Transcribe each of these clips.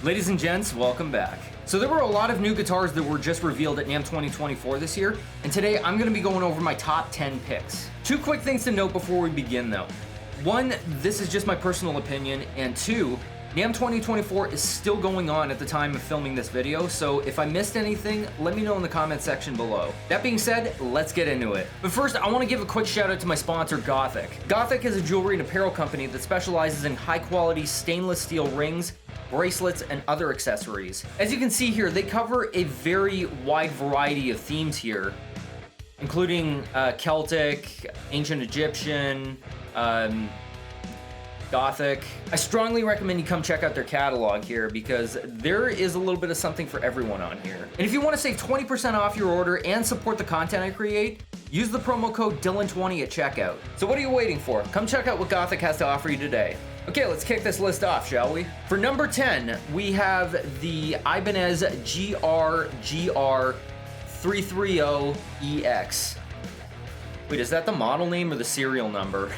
Ladies and gents, welcome back. So there were a lot of new guitars that were just revealed at NAMM 2024 this year, and today I'm going to be going over my top 10 picks. Two quick things to note before we begin though. One, this is just my personal opinion, and two, NAMM 2024 is still going on at the time of filming this video, so if I missed anything, let me know in the comment section below. That being said, let's get into it. But first, I want to give a quick shout out to my sponsor, GTHIC. GTHIC is a jewelry and apparel company that specializes in high quality stainless steel rings, bracelets, and other accessories. As you can see here, they cover a very wide variety of themes here, including Celtic, Ancient Egyptian, Gothic. I strongly recommend you come check out their catalog here because there is a little bit of something for everyone on here. And if you want to save 20% off your order and support the content I create, use the promo code Dillon20 at checkout. So what are you waiting for? Come check out what Gothic has to offer you today. Okay, let's kick this list off, shall we? For number 10, we have the Ibanez GRGR330EX. Wait, is that the model name or the serial number?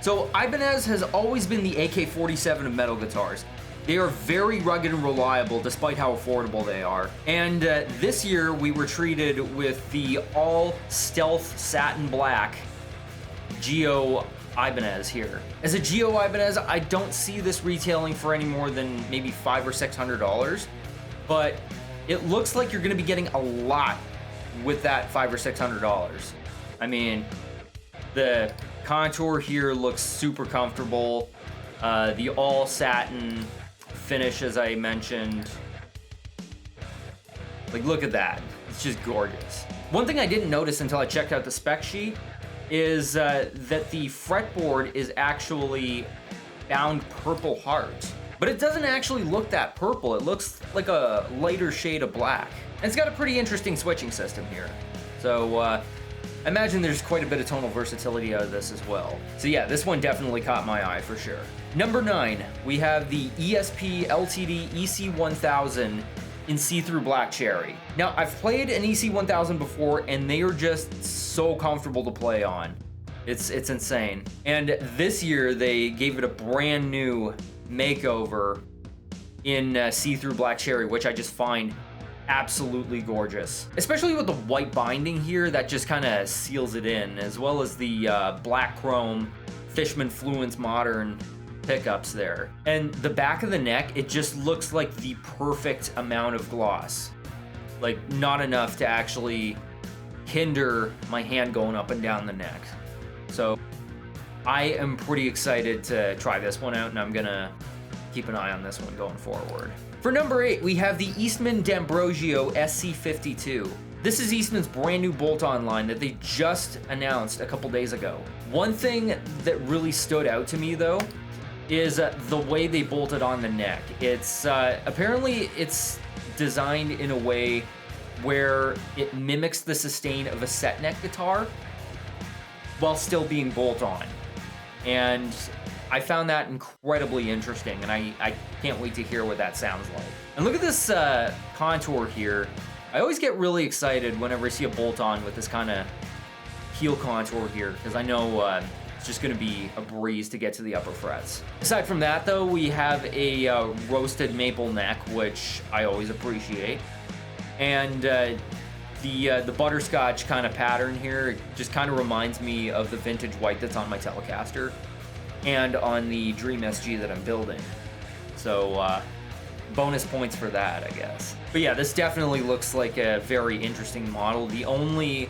So Ibanez has always been the AK-47 of metal guitars. They are very rugged and reliable despite how affordable they are. And this year we were treated with the all stealth satin black Geo Ibanez here. As a Geo Ibanez, I don't see this retailing for any more than maybe $500 or $600, but it looks like you're gonna be getting a lot with that $500 or $600. I mean, the contour here looks super comfortable. The all satin finish, as I mentioned. Like, look at that. It's just gorgeous. One thing I didn't notice until I checked out the spec sheet is that the fretboard is actually bound purple heart. But it doesn't actually look that purple. It looks like a lighter shade of black. And it's got a pretty interesting switching system here. So, I imagine there's quite a bit of tonal versatility out of this as well. So yeah, this one definitely caught my eye for sure. Number 9, we have the ESP LTD EC1000 in see-through black cherry. Now, I've played an EC1000 before and they are just so comfortable to play on. It's insane. And this year they gave it a brand new makeover in see-through black cherry, which I just find absolutely gorgeous, especially with the white binding here that just kind of seals it in, as well as the black chrome Fishman Fluence Modern pickups there. And the back of the neck, it just looks like the perfect amount of gloss, like not enough to actually hinder my hand going up and down the neck. So I am pretty excited to try this one out, and I'm gonna keep an eye on this one going forward. For number 8, we have the Eastman D'Ambrosio SC52. This is Eastman's brand new bolt-on line that they just announced a couple days ago. One thing that really stood out to me though is the way they bolted on the neck. It's apparently it's designed in a way where it mimics the sustain of a set neck guitar while still being bolt-on. And I found that incredibly interesting, and I can't wait to hear what that sounds like. And look at this contour here. I always get really excited whenever I see a bolt-on with this kind of heel contour here, because I know it's just gonna be a breeze to get to the upper frets. Aside from that though, we have a roasted maple neck, which I always appreciate. And the butterscotch kind of pattern here just kind of reminds me of the vintage white that's on my Telecaster and on the Dream SG that I'm building. So bonus points for that, I guess. But yeah, this definitely looks like a very interesting model. The only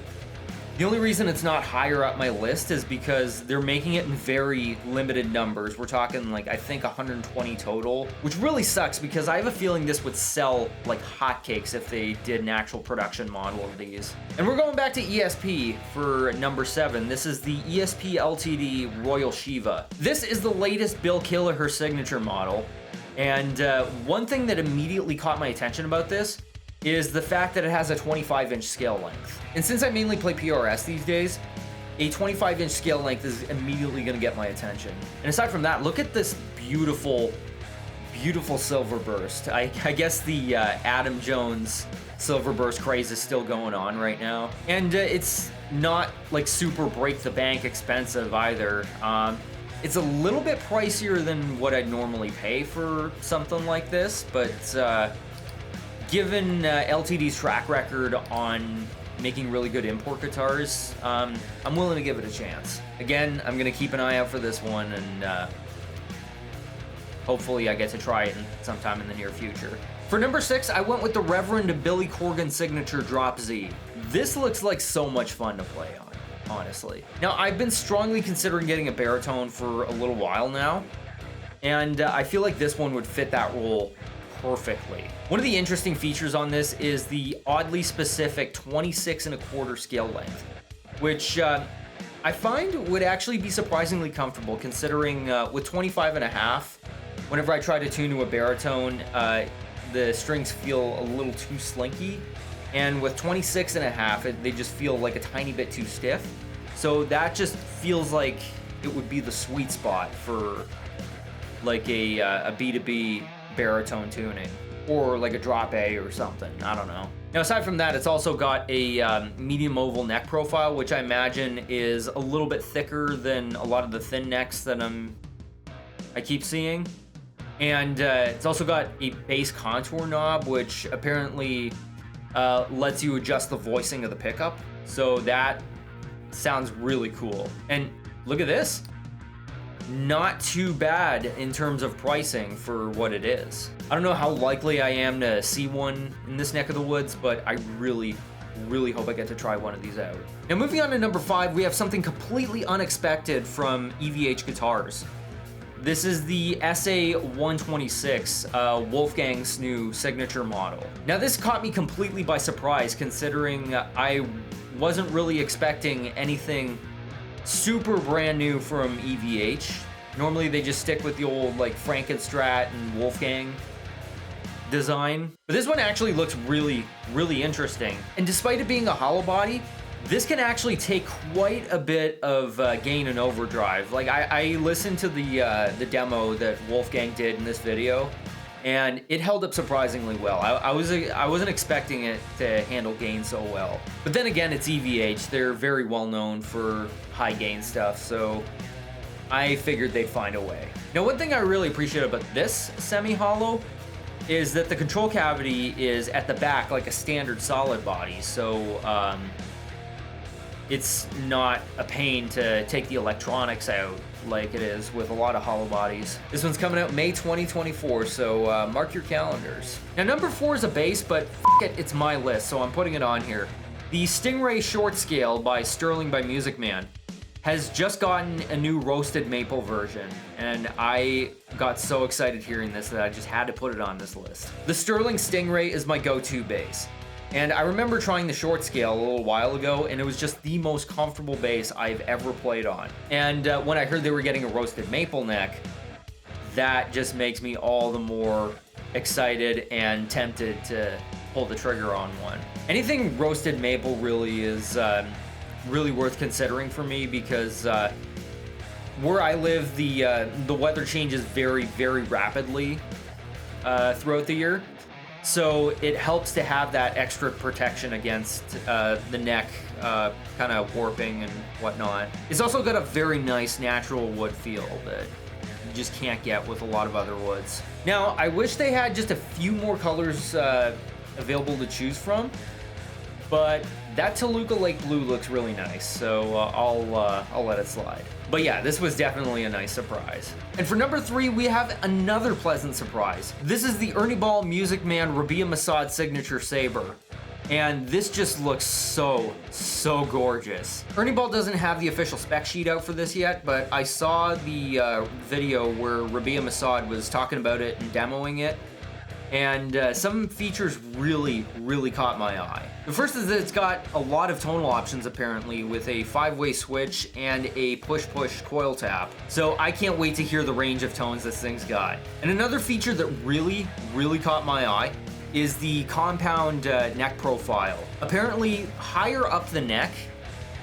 reason it's not higher up my list is because they're making it in very limited numbers. We're talking like, I think 120 total, which really sucks because I have a feeling this would sell like hotcakes if they did an actual production model of these. And we're going back to ESP for number 7. This is the ESP LTD Royal Shiva. This is the latest Bill Kelleher signature model. And one thing that immediately caught my attention about this is the fact that it has a 25-inch scale length. And since I mainly play PRS these days, a 25-inch scale length is immediately gonna get my attention. And aside from that, look at this beautiful, beautiful Silverburst. I guess the Adam Jones Silverburst craze is still going on right now. And it's not like super break the bank expensive either. It's a little bit pricier than what I'd normally pay for something like this, but given LTD's track record on making really good import guitars, I'm willing to give it a chance. Again, I'm gonna keep an eye out for this one, and hopefully I get to try it sometime in the near future. For number 6, I went with the Reverend Billy Corgan Signature Drop Z. This looks like so much fun to play on, honestly. Now, I've been strongly considering getting a baritone for a little while now, and I feel like this one would fit that role perfectly. One of the interesting features on this is the oddly specific 26¼ scale length, which I find would actually be surprisingly comfortable, considering with 25½, whenever I try to tune to a baritone, the strings feel a little too slinky, and with 26½, they just feel like a tiny bit too stiff. So that just feels like it would be the sweet spot for like a B2B baritone tuning, or like a drop A or something, I don't know. Now, aside from that, it's also got a medium oval neck profile, which I imagine is a little bit thicker than a lot of the thin necks that I keep seeing. And it's also got a bass contour knob, which apparently lets you adjust the voicing of the pickup. So that sounds really cool. And look at this. Not too bad in terms of pricing for what it is. I don't know how likely I am to see one in this neck of the woods, but I really hope I get to try one of these out. Now, moving on to number 5, we have something completely unexpected from EVH Guitars. This is the SA126, Wolfgang's new signature model. Now, this caught me completely by surprise, considering I wasn't really expecting anything super brand new from EVH. Normally they just stick with the old like Frankenstrat and Wolfgang design. But this one actually looks really interesting. And despite it being a hollow body, this can actually take quite a bit of gain and overdrive. Like I listened to the demo that Wolfgang did in this video, and it held up surprisingly well. I wasn't expecting it to handle gain so well. But then again, it's EVH. They're very well known for high gain stuff, so I figured they'd find a way. Now, one thing I really appreciate about this semi-hollow is that the control cavity is at the back like a standard solid body, so it's not a pain to take the electronics out like it is with a lot of hollow bodies. This one's coming out May 2024, so mark your calendars. Now, number 4 is a bass, but f it, it's my list, so I'm putting it on here. The StingRay Short Scale by Sterling by Music Man has just gotten a new roasted maple version, and I got so excited hearing this that I just had to put it on this list. The Sterling StingRay is my go-to bass. And I remember trying the short scale a little while ago, and it was just the most comfortable bass I've ever played on. And when I heard they were getting a roasted maple neck, that just makes me all the more excited and tempted to pull the trigger on one. Anything roasted maple really is really worth considering for me, because where I live, the weather changes very rapidly throughout the year. So it helps to have that extra protection against the neck kind of warping and whatnot. It's also got a very nice natural wood feel that you just can't get with a lot of other woods. Now, I wish they had just a few more colors available to choose from, but that Toluca Lake Blue looks really nice, so I'll let it slide. But yeah, this was definitely a nice surprise. And for number 3, we have another pleasant surprise. This is the Ernie Ball Music Man Rabea Massaad Signature Sabre. And this just looks so gorgeous. Ernie Ball doesn't have the official spec sheet out for this yet, but I saw the video where Rabea Massaad was talking about it and demoing it. And some features really caught my eye. The first is that it's got a lot of tonal options, apparently, with a 5-way switch and a push-push coil tap. So I can't wait to hear the range of tones this thing's got. And another feature that really caught my eye is the compound neck profile. Apparently, higher up the neck,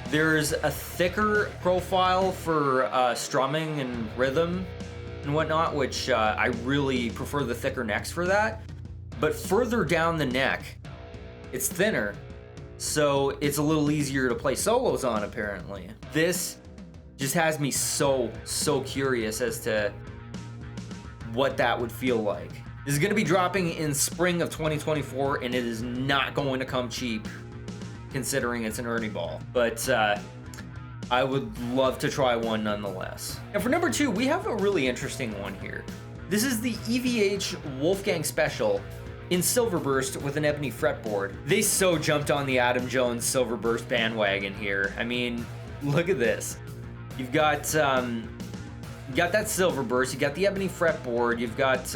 there's a thicker profile for strumming and rhythm and whatnot, which I really prefer the thicker necks for that. But further down the neck, it's thinner, so it's a little easier to play solos on, apparently. This just has me so curious as to what that would feel like. This is going to be dropping in spring of 2024, and it is not going to come cheap considering it's an Ernie Ball, but I would love to try one nonetheless. And for number 2, we have a really interesting one here. This is the EVH Wolfgang Special in Silverburst with an ebony fretboard. They so jumped on the Adam Jones Silverburst bandwagon here. I mean, look at this. You've got that Silverburst, you got the ebony fretboard, you've got,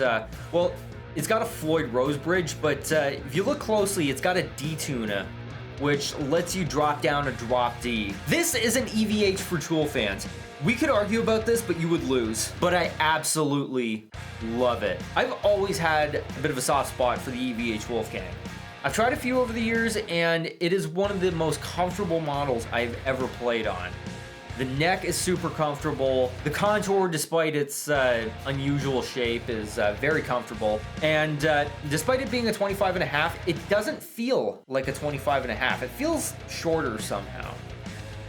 well, it's got a Floyd Rose bridge, but if you look closely, it's got a D-tuna, which lets you drop down a drop D. This is an EVH for Tool fans. We could argue about this, but you would lose. But I absolutely love it. I've always had a bit of a soft spot for the EVH Wolfgang. I've tried a few over the years, and it is one of the most comfortable models I've ever played on. The neck is super comfortable. The contour, despite its unusual shape, is very comfortable. And despite it being a 25.5, it doesn't feel like a 25.5. It feels shorter somehow,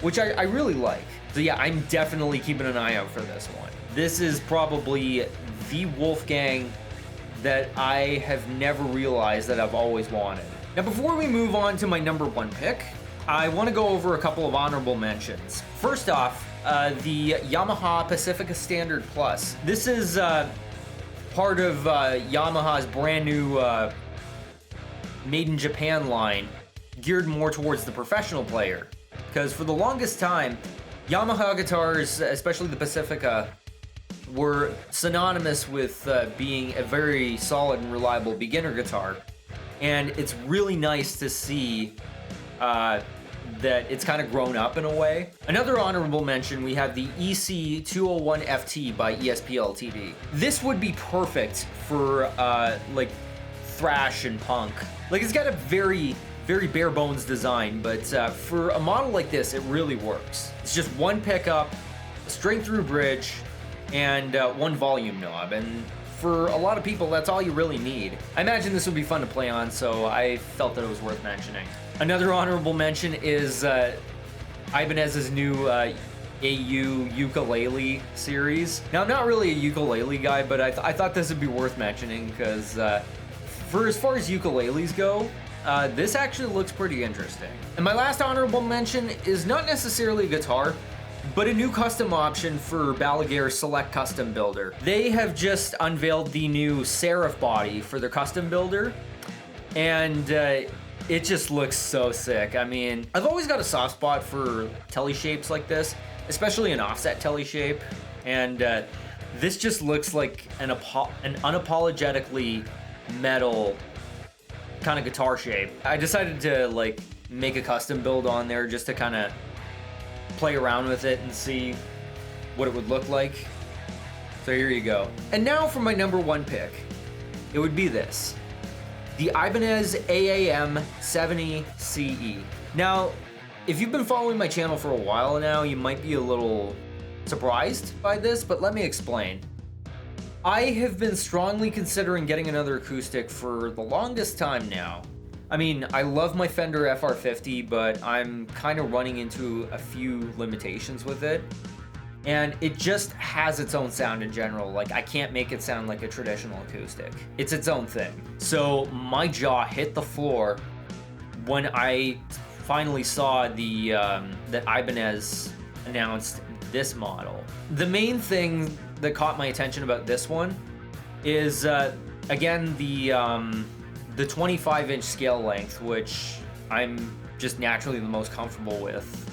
which I really like. So yeah, I'm definitely keeping an eye out for this one. This is probably the Wolfgang that I have never realized that I've always wanted. Now, before we move on to my number 1 pick, I want to go over a couple of honorable mentions. First off, the Yamaha Pacifica Standard Plus. This is part of Yamaha's brand new Made in Japan line, geared more towards the professional player. Because for the longest time, Yamaha guitars, especially the Pacifica, were synonymous with being a very solid and reliable beginner guitar. And it's really nice to see that it's kind of grown up in a way. Another honorable mention, we have the EC201FT by ESP Ltd. This would be perfect for like thrash and punk. Like, it's got a very bare bones design, but for a model like this, it really works. It's just one pickup, a straight through bridge, and one volume knob. And for a lot of people, that's all you really need. I imagine this would be fun to play on, so I felt that it was worth mentioning. Another honorable mention is Ibanez's new AU ukulele series. Now, I'm not really a ukulele guy, but I thought this would be worth mentioning because for as far as ukuleles go, this actually looks pretty interesting. And my last honorable mention is not necessarily a guitar, but a new custom option for Balaguer Select Custom Builder. They have just unveiled the new Serif body for their custom builder, and it just looks so sick. I mean, I've always got a soft spot for telly shapes like this, especially an offset telly shape, and this just looks like an unapologetically metal kind of guitar shape. I decided to like make a custom build on there just to kind of play around with it and see what it would look like. So here you go. And now for my number 1 pick. It would be this. The Ibanez AAM70CE. Now, if you've been following my channel for a while now, you might be a little surprised by this, but let me explain. I have been strongly considering getting another acoustic for the longest time now. I mean, I love my Fender FR50, but I'm kind of running into a few limitations with it. And it just has its own sound in general. Like, I can't make it sound like a traditional acoustic. It's its own thing. So my jaw hit the floor when I finally saw that Ibanez announced this model. The main thing that caught my attention about this one is, again, the 25-inch scale length, which I'm just naturally the most comfortable with,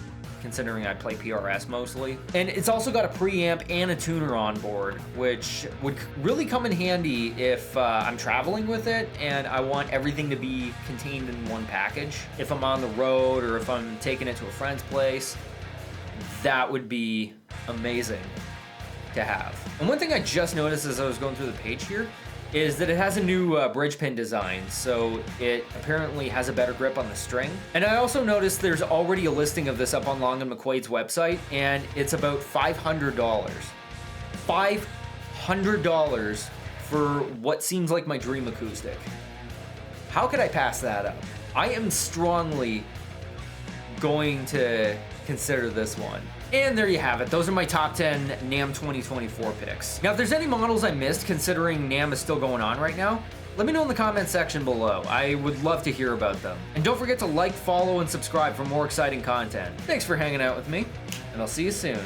considering I play PRS mostly. And it's also got a preamp and a tuner on board, which would really come in handy if I'm traveling with it and I want everything to be contained in one package. If I'm on the road or if I'm taking it to a friend's place, that would be amazing to have. And one thing I just noticed as I was going through the page here is that it has a new bridge pin design, so it apparently has a better grip on the string. And I also noticed there's already a listing of this up on Long & McQuaid's website, and it's about $500. $500 for what seems like my dream acoustic. How could I pass that up? I am strongly going to consider this one. And there you have it. Those are my top 10 NAMM 2024 picks. Now, if there's any models I missed, considering NAMM is still going on right now, let me know in the comment section below. I would love to hear about them. And don't forget to like, follow, and subscribe for more exciting content. Thanks for hanging out with me, and I'll see you soon.